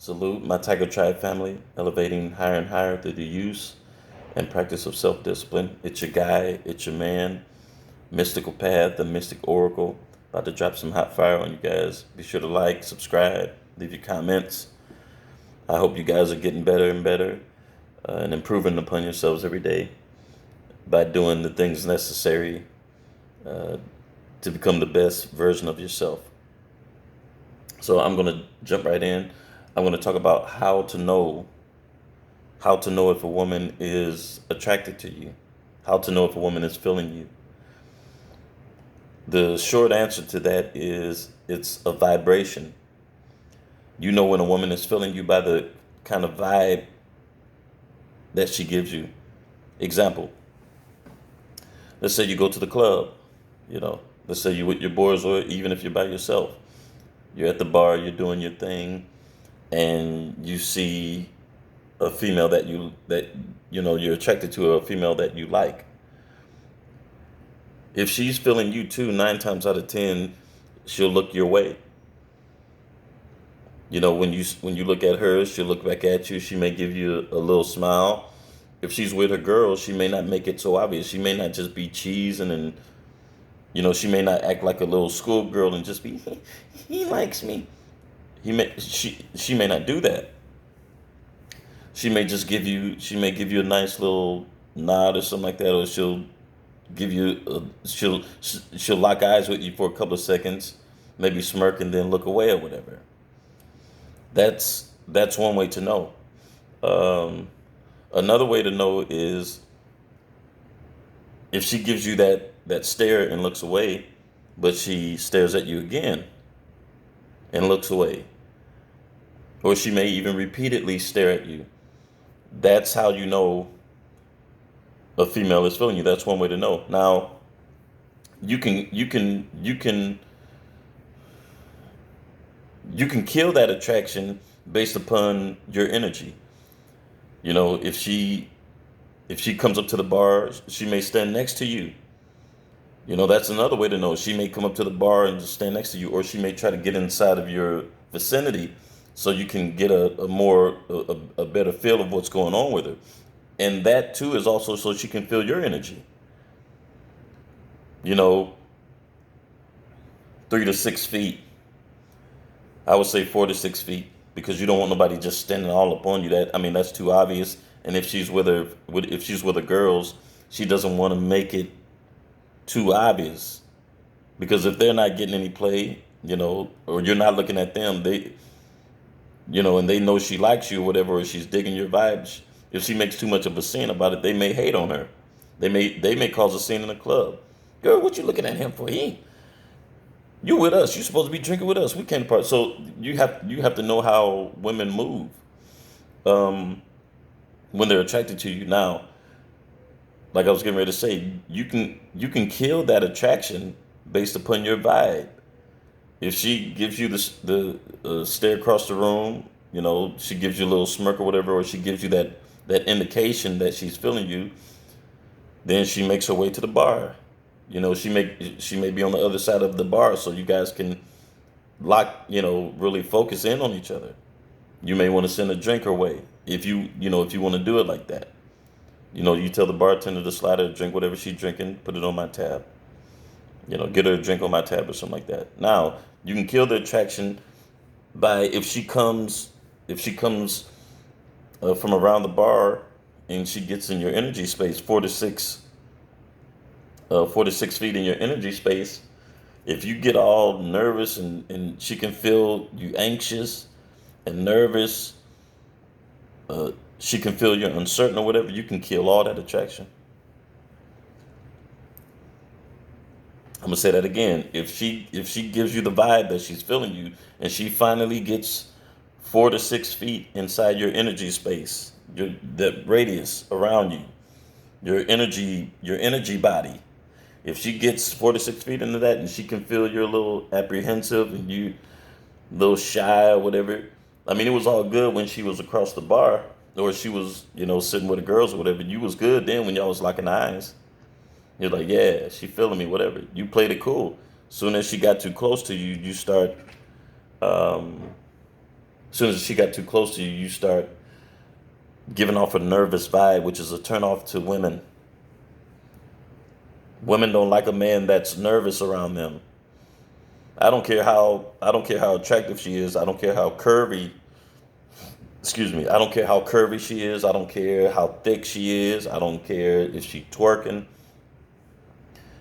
Salute my Tiger Tribe family, elevating higher and higher through the use and practice of self-discipline. It's your guy, it's your man, Mystical Path, the Mystic Oracle. About to drop some hot fire on you guys. Be sure to like, subscribe, leave your comments. I hope you guys are getting better and better and improving upon yourselves every day by doing the things necessary to become the best version of yourself. So I'm going to jump right in. I'm going to talk about how to know if a woman is attracted to you, how to know if a woman is feeling you. The short answer to that is it's a vibration. You know when a woman is feeling you by the kind of vibe that she gives you. Example, let's say you go to the club, you know, let's say you're with your boys, or even if you're by yourself, you're at the bar, you're doing your thing, and you see a female that you're attracted to, a female that you like. If she's feeling you too, 9 times out of 10, she'll look your way. You know, when you look at her, she'll look back at you. She may give you a little smile. If she's with her girl, she may not make it so obvious. She may not just be cheesing, and she may not act like a little schoolgirl and just be, he likes me. She may not do that. She may give you a nice little nod or something like that, or she'll lock eyes with you for a couple of seconds, maybe smirk and then look away or whatever. That's one way to know. Um, Another way to know is if she gives you that stare and looks away, but she stares at you again and looks away, or she may even repeatedly stare at you. That's how you know a female is feeling you. That's one way to know. Now, you can kill that attraction based upon your energy. If she comes up to the bar, she may stand next to you. That's another way to know. She may come up to the bar and just stand next to you, or she may try to get inside of your vicinity so you can get a better feel of what's going on with her. And that too is also so she can feel your energy. You know, 3 to 6 feet. I would say 4 to 6 feet, because you don't want nobody just standing all up on you. That's too obvious. And if she's with her girls, she doesn't want to make it too obvious, because if they're not getting any play, or you're not looking at them, and they know she likes you or whatever, or she's digging your vibes. If she makes too much of a scene about it, they may hate on her. They may cause a scene in the club. Girl, what you looking at him for? You with us. You supposed to be drinking with us. We can't part. So you have to know how women move um, when they're attracted to you. Now, like I was getting ready to say, you can kill that attraction based upon your vibe. If she gives you the stare across the room, she gives you a little smirk or whatever, or she gives you that indication that she's feeling you, then she makes her way to the bar. She may be on the other side of the bar, so you guys can really focus in on each other. You may want to send a drink her way if you want to do it like that. You tell the bartender to slide her a drink, whatever she's drinking, put it on my tab. Get her a drink on my tab or something like that. Now, you can kill the attraction by if she comes from around the bar and she gets in your energy space, 4 to 6 feet in your energy space. If you get all nervous and she can feel you anxious and nervous, she can feel you're uncertain or whatever, you can kill all that attraction. I'm gonna say that again. If she gives you the vibe that she's feeling you, and she finally gets 4 to 6 feet inside your energy space, that radius around you, your energy body. If she gets 4 to 6 feet into that, and she can feel you're a little apprehensive and you a little shy or whatever. It was all good when she was across the bar, or she was, sitting with the girls or whatever. You was good then when y'all was locking eyes. You're like, yeah, she feeling me, whatever. You played it cool. Soon as she got too close to you, you start As soon as she got too close to you, you start giving off a nervous vibe, which is a turnoff to women. Women don't like a man that's nervous around them. I don't care how attractive she is. I don't care how curvy, excuse me. I don't care how curvy she is. I don't care how thick she is. I don't care if she twerking.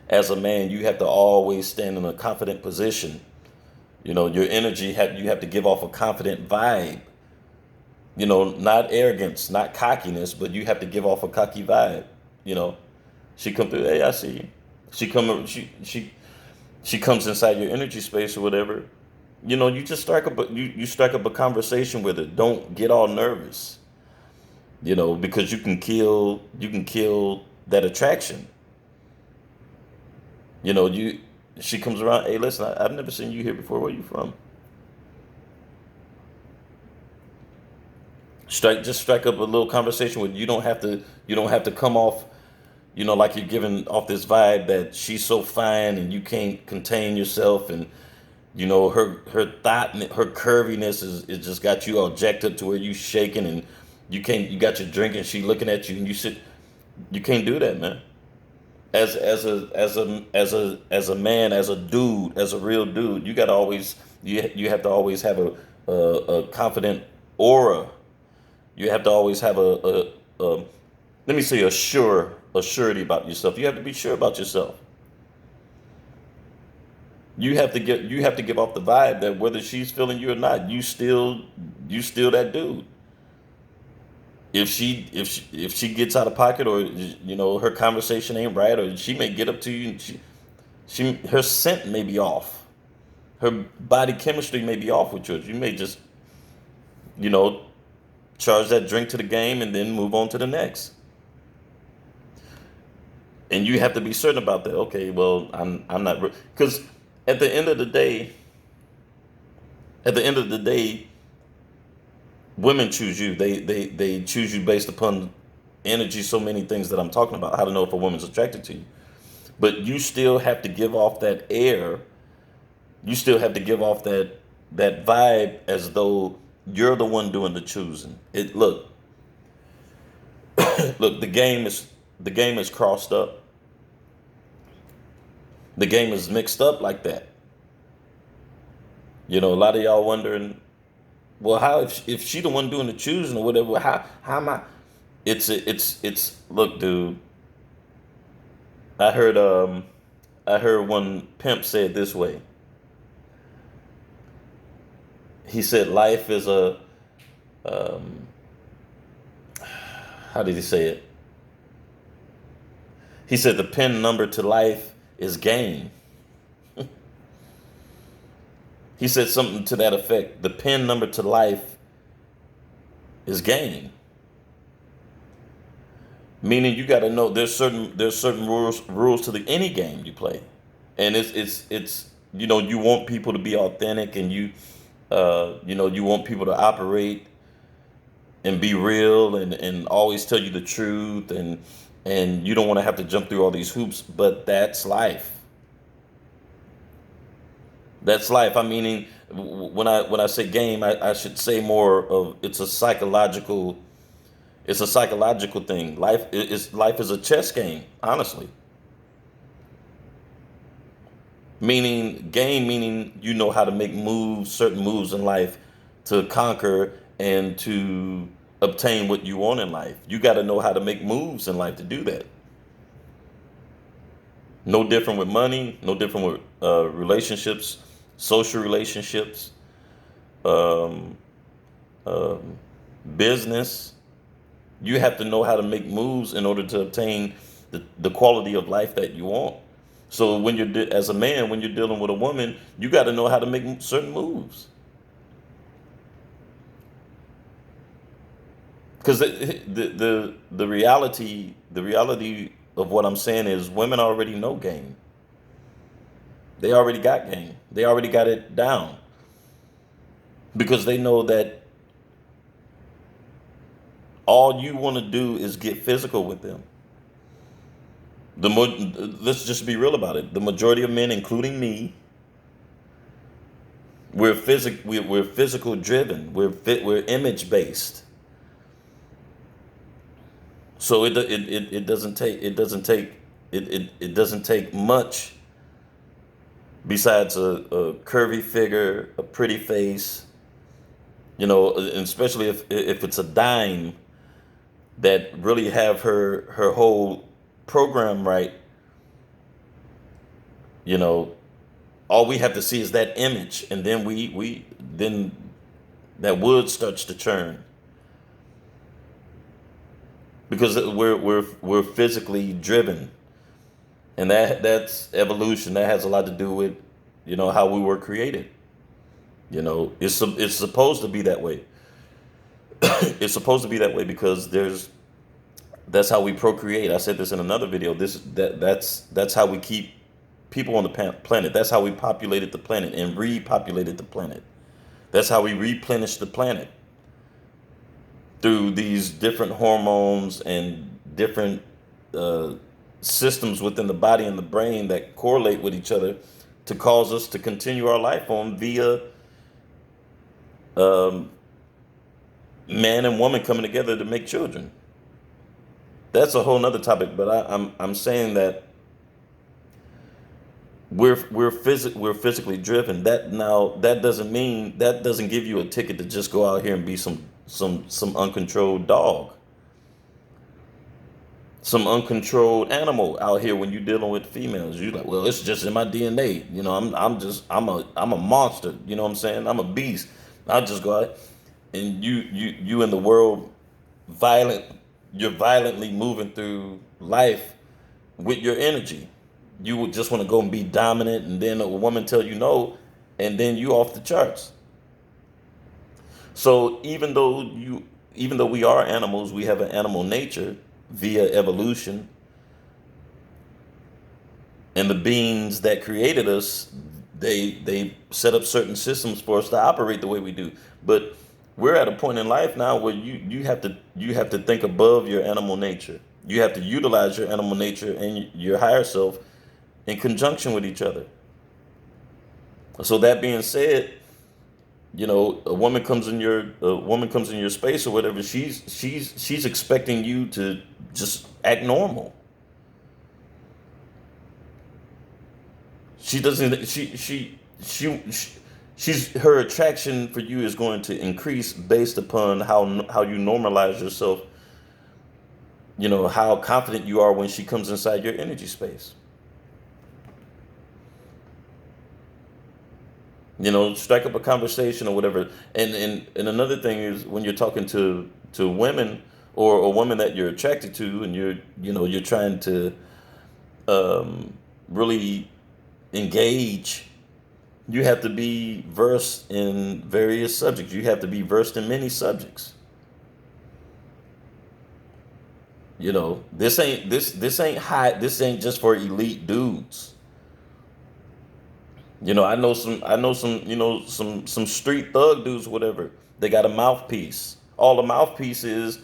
As a man, you have to always stand in a confident position. Your energy you have to give off a confident vibe. Not arrogance, not cockiness, but you have to give off a cocky vibe. You know, she come through. Hey, I see you. She comes inside your energy space or whatever. You just strike up you strike up a conversation with her. Don't get all nervous. Because you can kill that attraction. You She comes around. Hey, listen, I've never seen you here before. Where you from? Strike up a little conversation with. You don't have to come off like you're giving off this vibe that she's so fine and you can't contain yourself, and her thought and her curviness is just got you all jacked up to where you shaking, and you got your drink and she looking at you, and you can't do that, man. As a man, as a dude, as a real dude, you have to always have a confident aura. You have to always have a let me say a surety about yourself. You have to be sure about yourself. You have to give off the vibe that whether she's feeling you or not, you still that dude. If she gets out of pocket, or her conversation ain't right, or she may get up to you and her scent may be off, her body chemistry may be off with yours. You may just you know charge that drink to the game and then move on to the next. And you have to be certain about that. Okay, well, I'm not, because at the end of the day, at the end of the day, women choose you. They choose you based upon energy. So many things that I'm talking about. How to know if a woman's attracted to you, but you still have to give off that air. You still have to give off that vibe as though you're the one doing the choosing. It look, the game is crossed up. The game is mixed up like that. A lot of y'all wondering, well, how if she the one doing the choosing or whatever? How am I? It's look, dude. I heard one pimp say it this way. He said life is a um, how did he say it? He said the pin number to life is game. He said something to that effect. The pin number to life is game. Meaning you got to know there's certain rules to any game you play, and it's you want people to be authentic, and you want people to operate and be real, and always tell you the truth, and you don't want to have to jump through all these hoops, but that's life. That's life. I mean, when I say game, I should say more of it's a psychological thing. Life is a chess game, honestly. Meaning you know how to make certain moves in life to conquer and to obtain what you want in life. You got to know how to make moves in life to do that. No different with money, no different with relationships, social relationships, um, um, business. You have to know how to make moves in order to obtain the quality of life that you want. So as a man, when you're dealing with a woman, you got to know how to make certain moves. Because the reality of what I'm saying is women already know game. They already got game. They already got it down, because they know that all you want to do is get physical with them. Let's just be real about it. The majority of men, including me, We're physical driven. We're image based. So it doesn't take much besides a curvy figure, a pretty face, and especially if it's a dime that really have her whole program right. you know all we have to see is that image, and then we then that wood starts to churn, because we're physically driven, and that's evolution. That has a lot to do with how we were created. It's supposed to be that way. It's supposed to be that way because that's how we procreate. I said this in another video. That's how we keep people on the planet. That's how we populated the planet and repopulated the planet. That's how we replenish the planet, through these different hormones and different uh, systems within the body and the brain that correlate with each other to cause us to continue our life on via um, man and woman coming together to make children. That's a whole nother topic, but I'm saying that we're physically driven. That doesn't give you a ticket to just go out here and be some uncontrolled dog, some uncontrolled animal out here. When you're dealing with females, you're like, well, it's just in my DNA. I'm a monster. You know what I'm saying? I'm a beast. I'll just go out, and you in the world, violent. You're violently moving through life with your energy. You would just want to go and be dominant, and then a woman tell you no, and then you off the charts. So even though we are animals, we have an animal nature via evolution, and the beings that created us, they set up certain systems for us to operate the way we do. But we're at a point in life now where you have to think above your animal nature. You have to utilize your animal nature and your higher self in conjunction with each other. So that being said, a woman comes in your space or whatever. She's expecting you to just act normal. She doesn't. She's her attraction for you is going to increase based upon how you normalize yourself. How confident you are when she comes inside your energy space. Strike up a conversation or whatever. And another thing is, when you're talking to women, or a woman that you're attracted to, and you're trying to really engage, you have to be versed in various subjects. You have to be versed in many subjects. This ain't high. This ain't just for elite dudes. I know some street thug dudes, whatever. They got a mouthpiece. All the mouthpiece is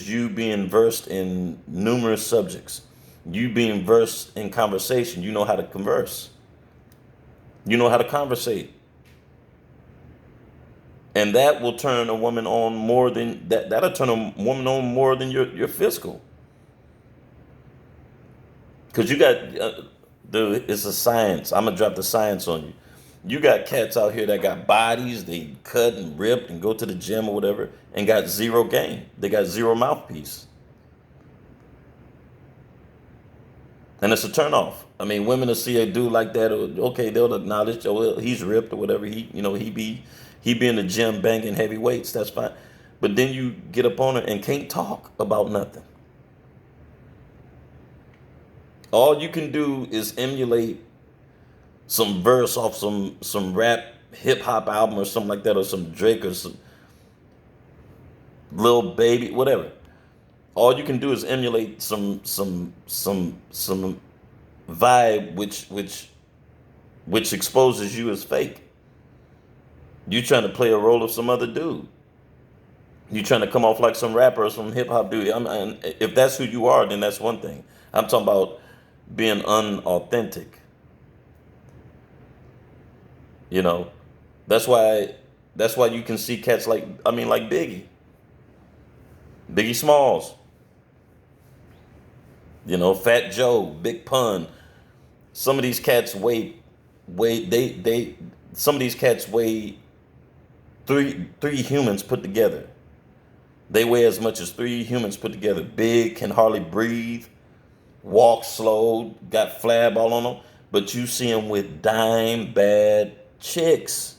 you being versed in numerous subjects. You being versed in conversation. You know how to converse. You know how to conversate. And that will turn a woman on more than that. That'll turn a woman on more than your physical. Because you got it's a science. I'm gonna drop the science on you. You got cats out here that got bodies, they cut and rip and go to the gym or whatever, and got zero game. They got zero mouthpiece, and it's a turnoff. I mean, women will see a dude like that. Okay, they'll acknowledge, oh, well, he's ripped or whatever. He be in the gym banging heavy weights. That's fine. But then you get up on her and can't talk about nothing. All you can do is emulate some verse off some rap hip hop album or something like that, or some Drake or some Lil Baby, whatever. All you can do is emulate some vibe which exposes you as fake. You trying to play a role of some other dude. You trying to come off like some rapper or some hip hop dude. And if that's who you are, then that's one thing. I'm talking about being unauthentic. You know, that's why you can see cats like, I mean, like Biggie Smalls, Fat Joe, Big Pun. Some of these cats weigh they some of these cats weigh three humans put together. They weigh as much as three humans put together. Big, can hardly breathe, walk slow, got flab all on them. But you see them with dime bad chicks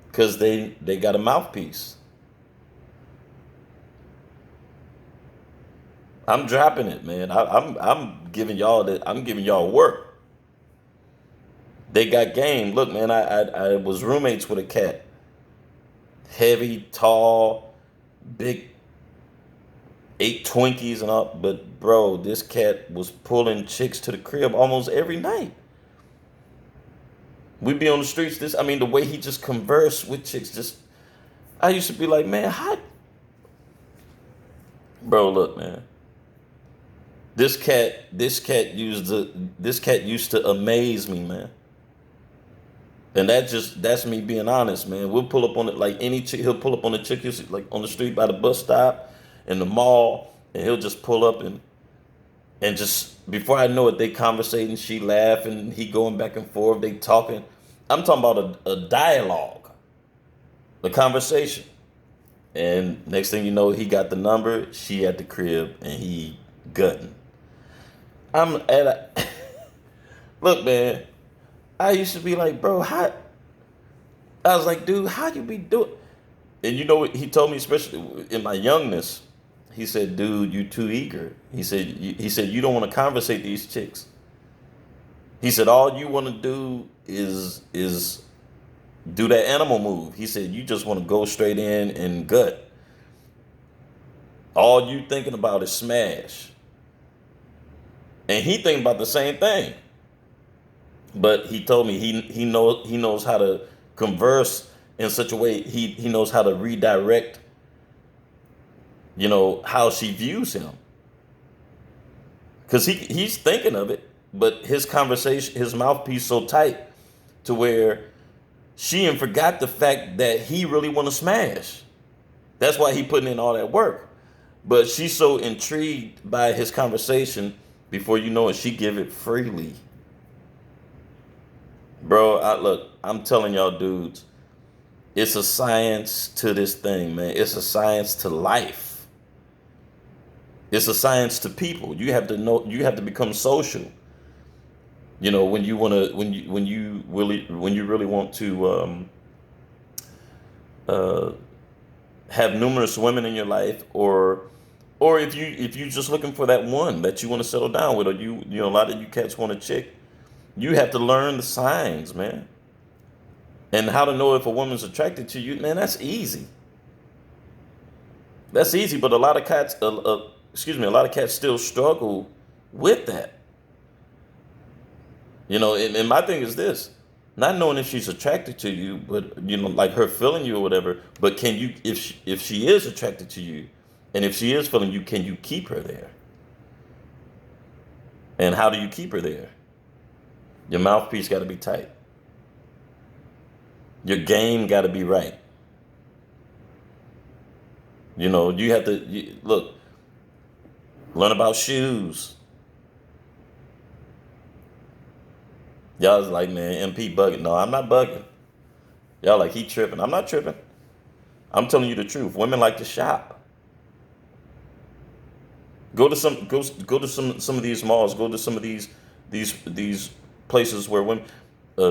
because they got a mouthpiece. I'm dropping it, man. I'm giving y'all that. I'm giving y'all work. They got game. Look, man. I was roommates with a cat. Heavy, tall, big, ate Twinkies and all. But bro, this cat was pulling chicks to the crib almost every night. We'd be on the streets. I mean, the way he just conversed with chicks, just I used to be like, man, how, bro? Look, man. This cat used to amaze me, man. And that's me being honest, man. We'll pull up on it like any chick. He'll pull up on the chick, like on the street by the bus stop, in the mall, and he'll just pull up and just before I know it, they conversating, she laughing, he going back and forth, they talking. I'm talking about a dialogue, a conversation. And next thing you know, he got the number, she at the crib, and he gutting. I'm at a, look, man. I used to be like, bro, how? I was like, dude, how you be doing? And you know what he told me, especially in my youngness. He said, dude, you too eager. He said you don't want to conversate these chicks. He said all you want to do is do that animal move. He said you just want to go straight in and gut. All you thinking about is smash. And he thinking about the same thing. But he told me he knows how to converse in such a way, he knows how to redirect, how she views him. Because he's thinking of it, but his conversation, his mouthpiece so tight to where she ain't forgot the fact that he really want to smash. That's why he putting in all that work. But she's so intrigued by his conversation, before you know it, she give it freely. Bro, look, I'm telling y'all dudes, it's a science to this thing, man. It's a science to life. It's a science to people. You have to know, you have to become social. When you want to, when you really want to uh, have numerous women in your life, or if you just looking for that one that you want to settle down with, or a lot of you cats want a chick, you have to learn the signs, man. And how to know if a woman's attracted to you, man, that's easy. That's easy, but a lot of cats, a lot of cats still struggle with that. And my thing is this: not knowing if she's attracted to you, but like her feeling you or whatever. But can you, if she is attracted to you, and if she is feeling you, can you keep her there? And how do you keep her there? Your mouthpiece got to be tight. Your game got to be right. You have to look, learn about shoes. Y'all is like, man, MP bugging. No, I'm not bugging. Y'all like, he tripping. I'm not tripping. I'm telling you the truth. Women like to shop. Go to some of these malls. Go to some of these places where women,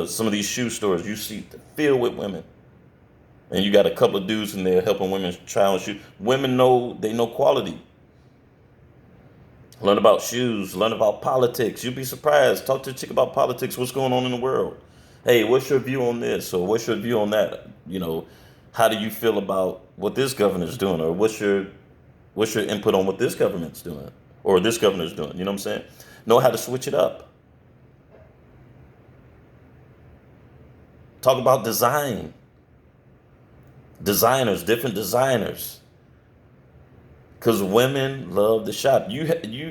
some of these shoe stores, you see filled with women, and you got a couple of dudes in there helping women try on shoes. Women know quality. Learn about shoes. Learn about politics. You'll be surprised. Talk to a chick about politics. What's going on in the world? Hey, what's your view on this? Or what's your view on that? How do you feel about what this governor's doing? Or what's your input on what this government's doing? Or this governor's doing? You know what I'm saying? Know how to switch it up. Talk about design. Designers, different designers. Because women love to shop. You have to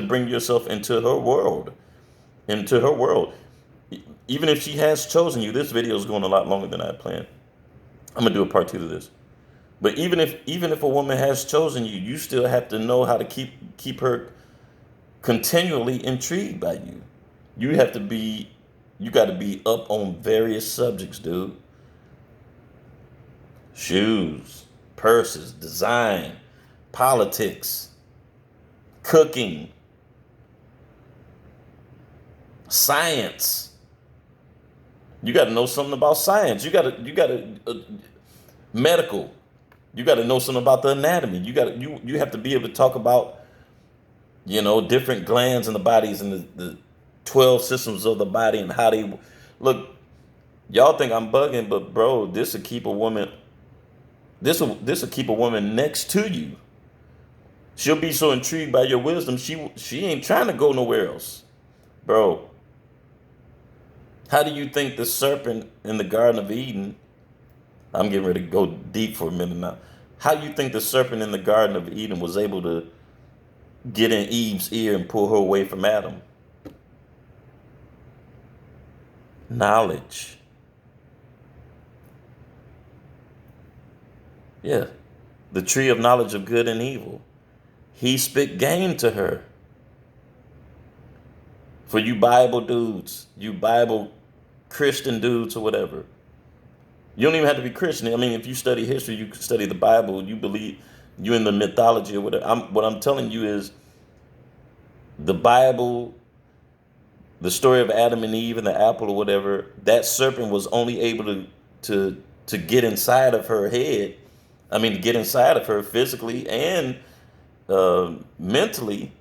bring yourself into her world. into her world. Even if she has chosen you, this video is going a lot longer than I had planned. I'm gonna do a part 2 to this. But even if a woman has chosen you, you still have to know how to keep her continually intrigued by you. You have to be you got to be up on various subjects, dude. Shoes, purses, design, politics, cooking, science. You got to know something about science. You got to medical. You got to know something about the anatomy. You have to be able to talk about, different glands in the bodies and the 12 systems of the body and how they look. Y'all think I'm bugging, but bro, this will keep a woman. This will keep a woman next to you. She'll be so intrigued by your wisdom. She ain't trying to go nowhere else, bro. How do you think the serpent in the Garden of Eden? I'm getting ready to go deep for a minute now. How do you think the serpent in the Garden of Eden was able to get in Eve's ear and pull her away from Adam? Knowledge. Yeah. The tree of knowledge of good and evil. He spit game to her. For you Bible dudes, you Bible Christian dudes or whatever. You don't even have to be Christian. I mean, if you study history, you study the Bible, you believe you in the mythology or whatever. What I'm telling you is the Bible, the story of Adam and Eve and the apple or whatever, that serpent was only able to get inside of her head. I mean, to get inside of her physically and mentally.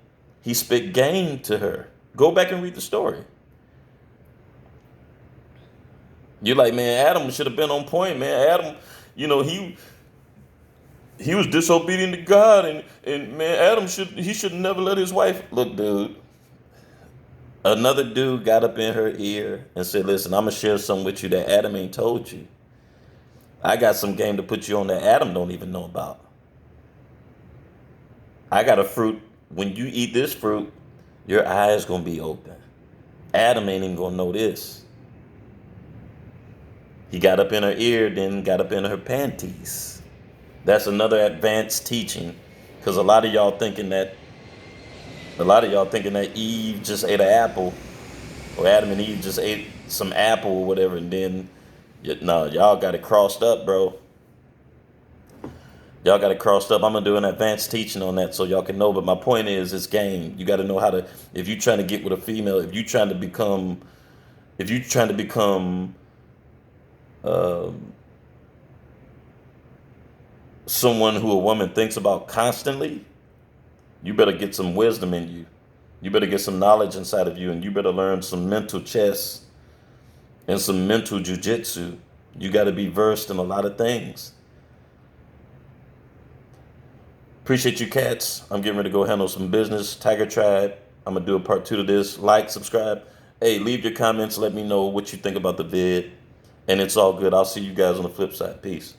He spit game to her. Go back and read the story. You're like, man, Adam should have been on point, man. Adam, he was disobedient to God, and man, Adam should never let his wife look, dude. Another dude got up in her ear and said, listen, I'm gonna share something with you that Adam ain't told you. I got some game to put you on that Adam don't even know about. I got a fruit. When you eat this fruit, your eyes gonna be open. Adam ain't even gonna know this. He got up in her ear, then got up in her panties. That's another advanced teaching, because a lot of y'all thinking that Eve just ate an apple, or Adam and Eve just ate some apple or whatever, and then no, y'all got it crossed up, bro. Y'all got it crossed up. I'm gonna do an advanced teaching on that so y'all can know. But my point is, it's game. You got to know how to. If you trying to get with a female, if you trying to become someone who a woman thinks about constantly, you better get some wisdom in you. You better get some knowledge inside of you, and you better learn some mental chess and some mental jujitsu. You got to be versed in a lot of things. Appreciate you, cats. I'm getting ready to go handle some business. Tiger Tribe. I'm going to do a part 2 to this. Like, subscribe. Hey, leave your comments. Let me know what you think about the vid. And it's all good. I'll see you guys on the flip side. Peace.